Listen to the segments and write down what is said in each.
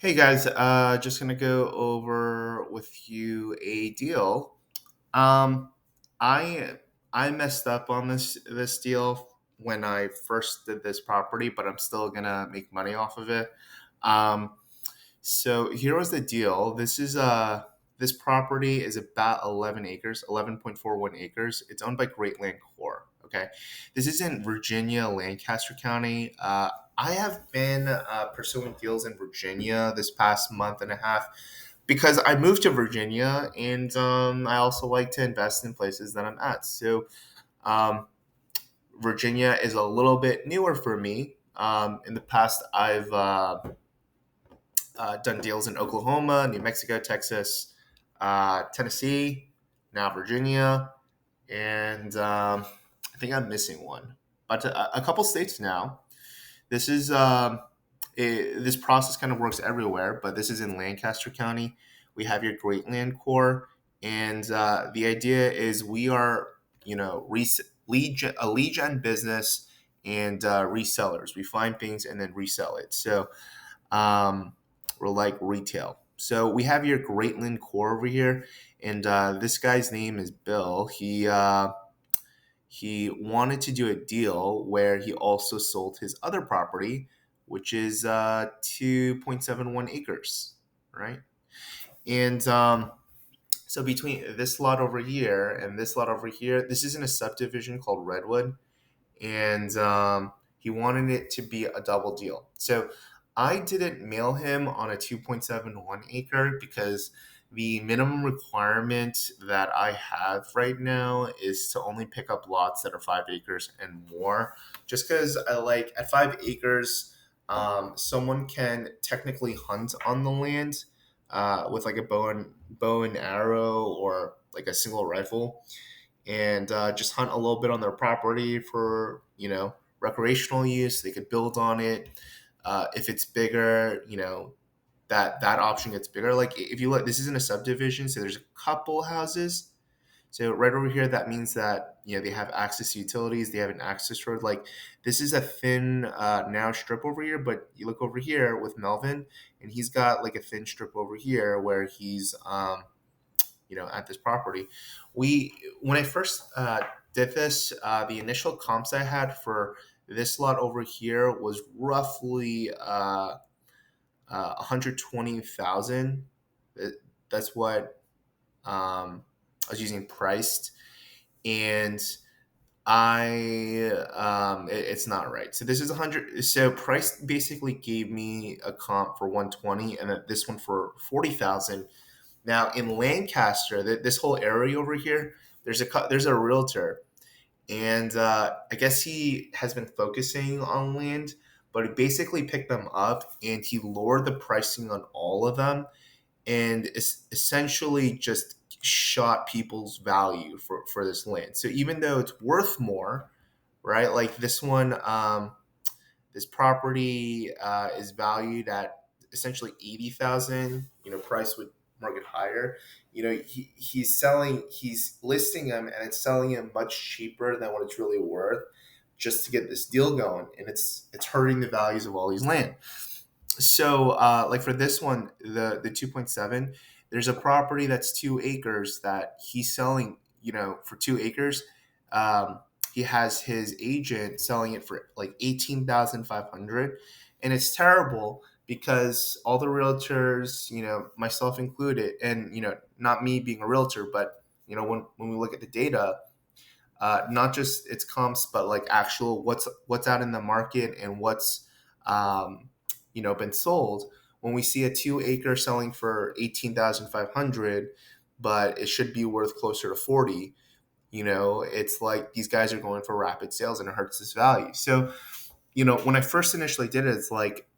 Hey guys, just gonna go over with you a deal. Um, I I messed up on this deal when I first did this property, but I'm still gonna make money off of it. Um, so here was the deal. This property is about 11 acres, 11.41 acres. It's owned by Great Land Corp. Okay, this is in Virginia, Lancaster County. I have been pursuing deals in Virginia this past month and a half because I moved to Virginia, and I also like to invest in places that I'm at. So um, Virginia is a little bit newer for me. In the past, I've done deals in Oklahoma, New Mexico, Texas, Tennessee, now Virginia, and I think I'm missing one, but a couple states now. This is this process kind of works everywhere, but this is in Lancaster County. We have your Great Land Corps, and the idea is we are, a lead gen business and resellers. We find things and then resell it. So um, or like retail. So we have your Greatland Core over here, and this guy's name is Bill. He wanted to do a deal where he also sold his other property, which is 2.71 acres, right? And so between this lot over here and this lot over here, this is in a subdivision called Redwood, and he wanted it to be a double deal. So I didn't mail him on a 2.71 acre because the minimum requirement that I have right now is to only pick up lots that are 5 acres and more. Just because I like at 5 acres, someone can technically hunt on the land with like a bow and arrow or like a single rifle and just hunt a little bit on their property for recreational use. They could build on it. If it's bigger, that option gets bigger. Like if you look, this isn't a subdivision, so there's a couple houses. So right over here, that means that they have access to utilities. They have an access road. Like this is a thin narrow strip over here, but you look over here with Melvin, and he's got like a thin strip over here where he's at this property. We When I first did this, the initial comps I had for this lot over here was roughly 120,000. That's what I was using priced, and it's not right. So this is 100. So price basically gave me a comp for 120, and then this one for 40,000. Now in Lancaster, this whole area over here, there's a realtor, and I guess he has been focusing on land, but he basically picked them up and he lowered the pricing on all of them, and essentially just shot people's value for this land. So even though it's worth more, right? Like this one, this property is valued at essentially 80,000. Price would market higher. He's listing them, and it's selling them much cheaper than what it's really worth, just to get this deal going, and it's hurting the values of all these land. So, like for this one, the 2.7, there's a property that's 2 acres that he's selling. For 2 acres, um, he has his agent selling it for like 18,500, and it's terrible because all the realtors, myself included, and not me being a realtor, but when we look at the data, not just its comps, but like actual what's out in the market and what's been sold. When we see a 2 acre selling for 18,500, but it should be worth closer to 40, it's like these guys are going for rapid sales and it hurts this value. So when I first initially did it, it's like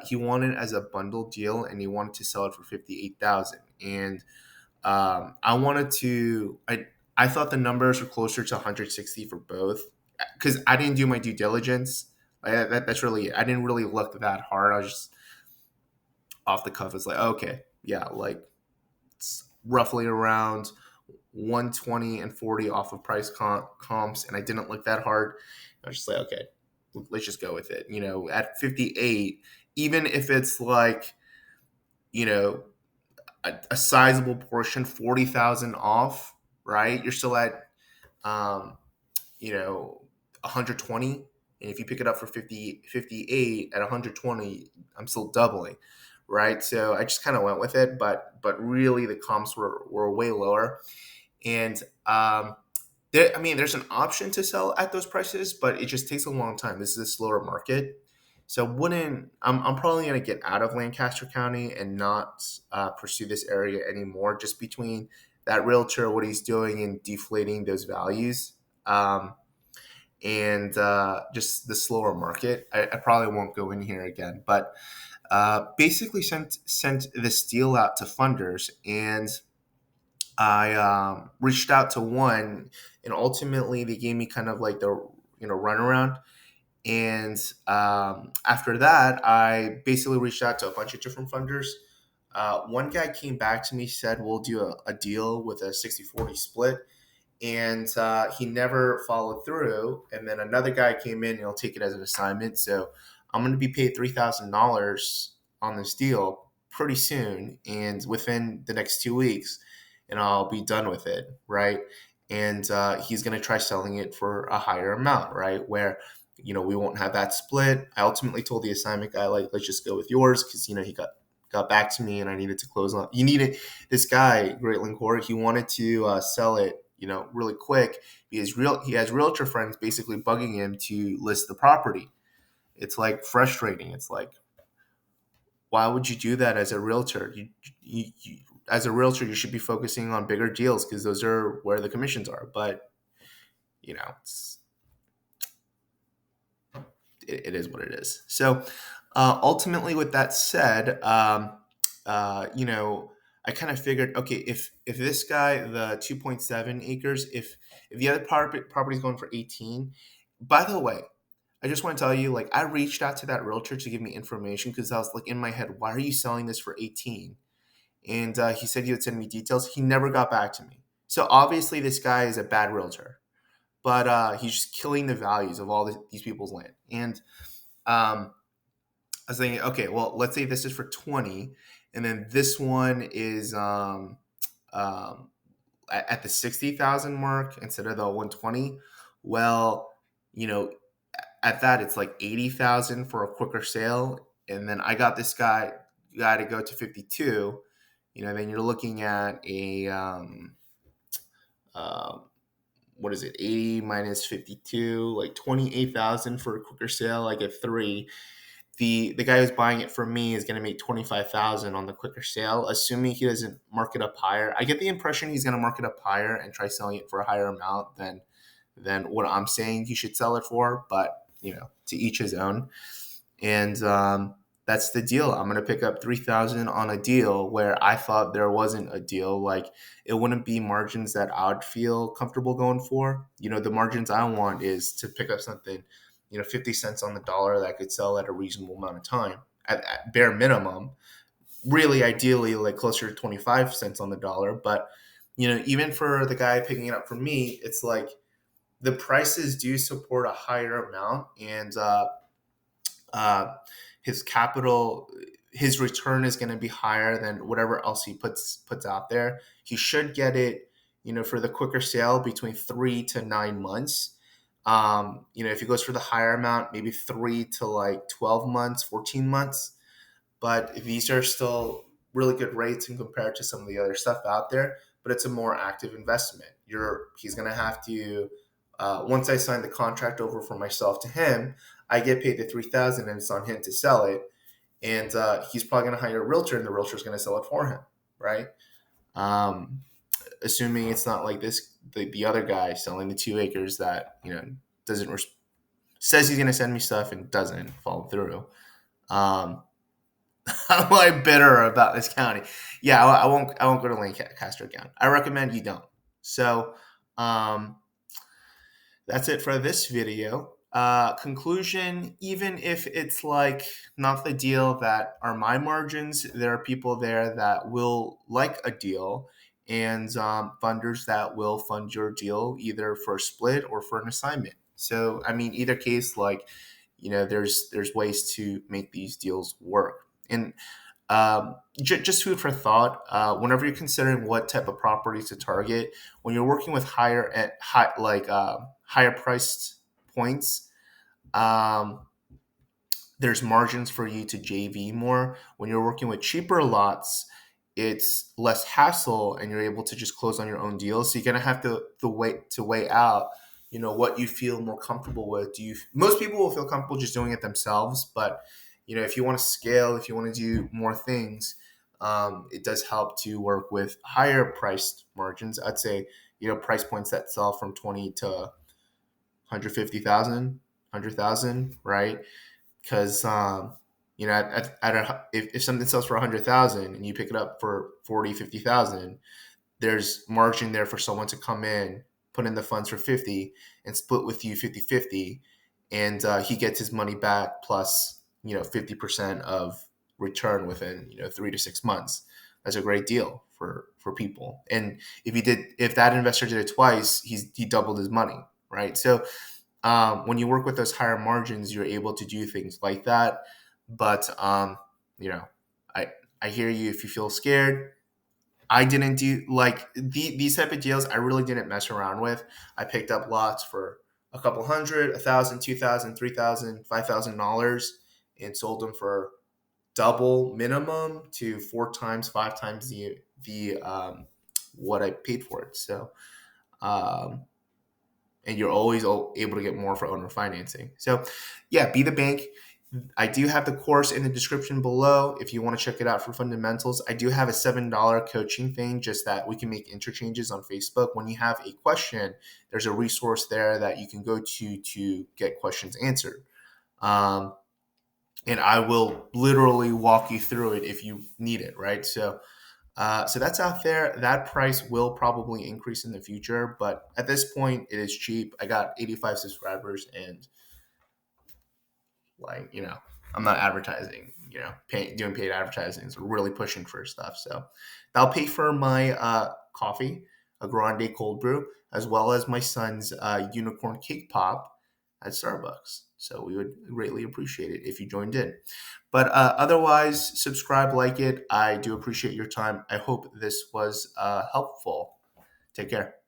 he wanted it as a bundle deal and he wanted to sell it for 58,000, and I thought the numbers were closer to 160 for both because I didn't do my due diligence. That's really it. I didn't really look that hard. I was just off the cuff. It's like, okay, yeah, like it's roughly around 120 and 40 off of price comps, and I didn't look that hard. I was just like, okay, let's just go with it. At 58, even if it's like you know, a sizable portion, 40,000 off, right? You're still at, um, you know, 120. And if you pick it up for 58 at 120, I'm still doubling, right? So I just kind of went with it, but really the comps were way lower. And I mean, there's an option to sell at those prices, but it just takes a long time. This is a slower market. So wouldn't I'm probably going to get out of Lancaster County and not pursue this area anymore, just between that realtor, what he's doing and deflating those values, and just the slower market. I probably won't go in here again, but basically sent this deal out to funders, and I reached out to one, and ultimately they gave me kind of like the runaround. And after that, I basically reached out to a bunch of different funders. One guy came back to me, said we'll do a deal with a 60-40 split, and he never followed through. And then another guy came in and he'll take it as an assignment. So I'm going to be paid $3,000 on this deal pretty soon, and within the next 2 weeks, and I'll be done with it, right? And he's going to try selling it for a higher amount, right? Where we won't have that split. I ultimately told the assignment guy, like, let's just go with yours, because he got back to me and I needed to close on. You needed this guy, Great Lincor. He wanted to sell it, really quick, because he has realtor friends basically bugging him to list the property. It's like frustrating. It's like, why would you do that as a realtor? As a realtor, you should be focusing on bigger deals, because those are where the commissions are. But it's, it is what it is. So ultimately, with that said, I kind of figured, okay, if this guy, the 2.7 acres, if the other property is going for 18. By the way, I just want to tell you, like, I reached out to that realtor to give me information, because I was like in my head, why are you selling this for 18? And he said he would send me details. He never got back to me. So obviously, this guy is a bad realtor, but he's just killing the values of all these people's land. And I was thinking, okay, well, let's say this is for 20, and then this one is um, at the 60,000 mark instead of the 120. Well, you know, at that it's like 80,000 for a quicker sale, and then I got this guy to go to 52. Then you're looking at a uh, what is it? 80 minus 52, like 28,000 for a quicker sale. I get three. The guy who's buying it from me is going to make 25,000 on the quicker sale, assuming he doesn't mark it up higher. I get the impression he's going to mark it up higher and try selling it for a higher amount than what I'm saying he should sell it for. But to each his own. And that's the deal. I'm going to pick up 3,000 on a deal where I thought there wasn't a deal. Like, it wouldn't be margins that I'd feel comfortable going for. The margins I want is to pick up something, 50 cents on the dollar that could sell at a reasonable amount of time at bare minimum. Really, ideally, like closer to 25 cents on the dollar. But, even for the guy picking it up from me, it's like the prices do support a higher amount, and uh, his capital, his return is going to be higher than whatever else he puts out there. He should get it, for the quicker sale between 3 to 9 months. If he goes for the higher amount, maybe 3 to 12 months, 14 months. But these are still really good rates and compared to some of the other stuff out there. But it's a more active investment. He's going to have to, once I sign the contract over for myself to him, I get paid the 3,000, and it's on him to sell it. And he's probably going to hire a realtor, and the realtor is going to sell it for him, right? Um, Assuming it's not like the other guy selling the 2 acres that doesn't says he's going to send me stuff and doesn't follow through. How am I bitter about this county? Yeah, I won't. I won't go to Lancaster County. I recommend you don't. So, um, that's it for this video. Conclusion: even if it's like not the deal that are my margins, there are people there that will like a deal, and funders that will fund your deal either for a split or for an assignment. So, I mean, either case, like, there's ways to make these deals work. And just food for thought. Whenever you're considering what type of property to target, when you're working with higher priced points, um, there's margins for you to JV more. When you're working with cheaper lots, it's less hassle, and you're able to just close on your own deals. So you're gonna have to weigh out, what you feel more comfortable with. Most people will feel comfortable just doing it themselves, but if you want to scale, if you want to do more things, it does help to work with higher priced margins. I'd say price points that sell from 20 to 150,000, 100,000, right? Because if something sells for 100,000 and you pick it up for 40, 50,000, there's margin there for someone to come in, put in the funds for 50 and split with you 50-50, and he gets his money back plus 50% of return within 3 to 6 months. That's a great deal for people. And if that investor did it twice, he doubled his money, right? So when you work with those higher margins, you're able to do things like that. But you know, I I hear you. If you feel scared, I didn't do like these type of deals. I really didn't mess around with. I picked up lots for a couple hundred, 1,000, 2,000, 3,000, $5,000, and sold them for double minimum to 4 times, 5 times the what I paid for it. So um, and you're always able to get more for owner financing. So, yeah, be the bank. I do have the course in the description below if you want to check it out for fundamentals. I do have a $7 coaching thing, just that we can make interchanges on Facebook. When you have a question, there's a resource there that you can go to get questions answered. Um, and I will literally walk you through it if you need it, right? So that's out there. That price will probably increase in the future, but at this point, it is cheap. I got 85 subscribers, and like I'm not advertising. Doing paid advertising is really pushing for stuff. So that'll pay for my coffee, a grande cold brew, as well as my son's unicorn cake pop at Starbucks. So we would greatly appreciate it if you joined in. But otherwise, subscribe, like it. I do appreciate your time. I hope this was helpful. Take care.